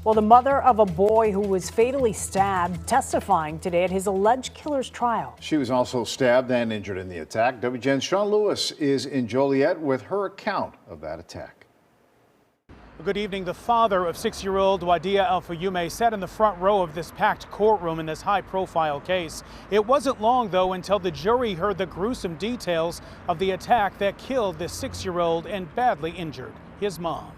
Well, the mother of a boy who was fatally stabbed testifying today at his alleged killer's trial. She was also stabbed and injured in the attack. WGN's Sean Lewis is in Joliet with her account of that attack. Good evening. The father of 6-year-old Wadea Al-Fayoume sat in the front row of this packed courtroom in this high-profile case. It wasn't long, though, until the jury heard the gruesome details of the attack that killed this 6-year-old and badly injured his mom.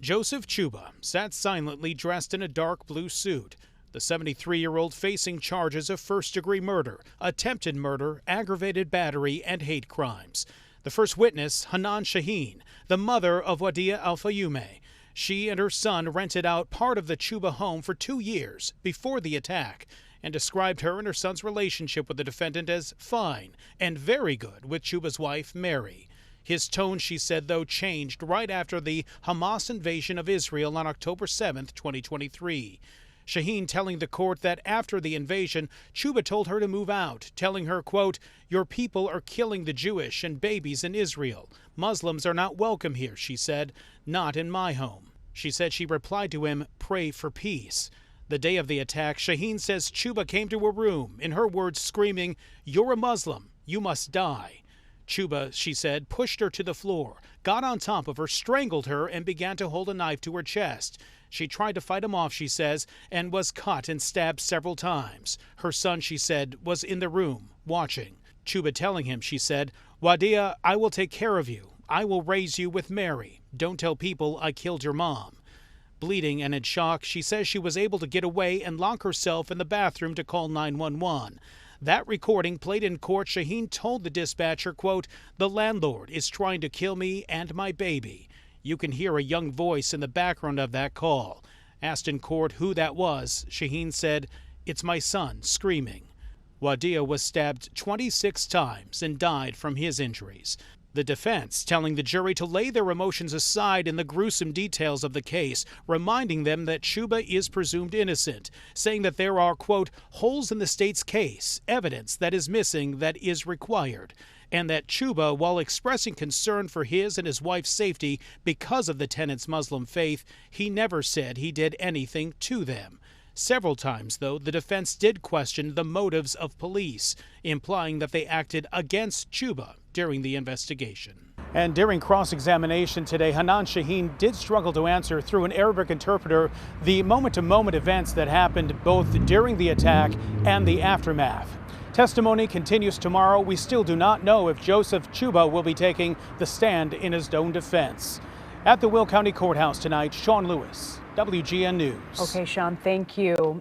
Joseph Chuba sat silently dressed in a dark blue suit. The 73-year-old facing charges of first-degree murder, attempted murder, aggravated battery, and hate crimes. The first witness, Hanan Shaheen, the mother of Wadea Al-Fayoume. She and her son rented out part of the Chuba home for 2 years before the attack and described her and her son's relationship with the defendant as fine and very good with Chuba's wife, Mary. His tone, she said, though, changed right after the Hamas invasion of Israel on October 7, 2023. Shaheen telling the court that after the invasion, Chuba told her to move out, telling her, quote, "Your people are killing the Jewish and babies in Israel. Muslims are not welcome here," she said, "not in my home." She said she replied to him, "Pray for peace." The day of the attack, Shaheen says Chuba came to her room, in her words screaming, "You're a Muslim, you must die." Chuba, she said, pushed her to the floor, got on top of her, strangled her, and began to hold a knife to her chest. She tried to fight him off, she says, and was cut and stabbed several times. Her son, she said, was in the room, watching. Chuba telling him, she said, "Wadea, I will take care of you. I will raise you with Mary. Don't tell people I killed your mom." Bleeding and in shock, she says she was able to get away and lock herself in the bathroom to call 911. That recording played in court, Shaheen told the dispatcher, quote, "The landlord is trying to kill me and my baby." You can hear a young voice in the background of that call. Asked in court who that was, Shaheen said, "It's my son screaming." Wadea was stabbed 26 times and died from his injuries. The defense telling the jury to lay their emotions aside in the gruesome details of the case, reminding them that Chuba is presumed innocent, saying that there are, quote, "holes in the state's case, evidence that is missing that is required," and that Chuba, while expressing concern for his and his wife's safety because of the tenant's Muslim faith, he never said he did anything to them. Several times, though, the defense did question the motives of police, implying that they acted against Chuba during the investigation. And during cross-examination today, Hanan Shaheen did struggle to answer through an Arabic interpreter the moment-to-moment events that happened both during the attack and the aftermath. Testimony continues tomorrow. We still do not know if Joseph Chuba will be taking the stand in his own defense. At the Will County Courthouse tonight, Sean Lewis, WGN News. Okay, Sean, thank you.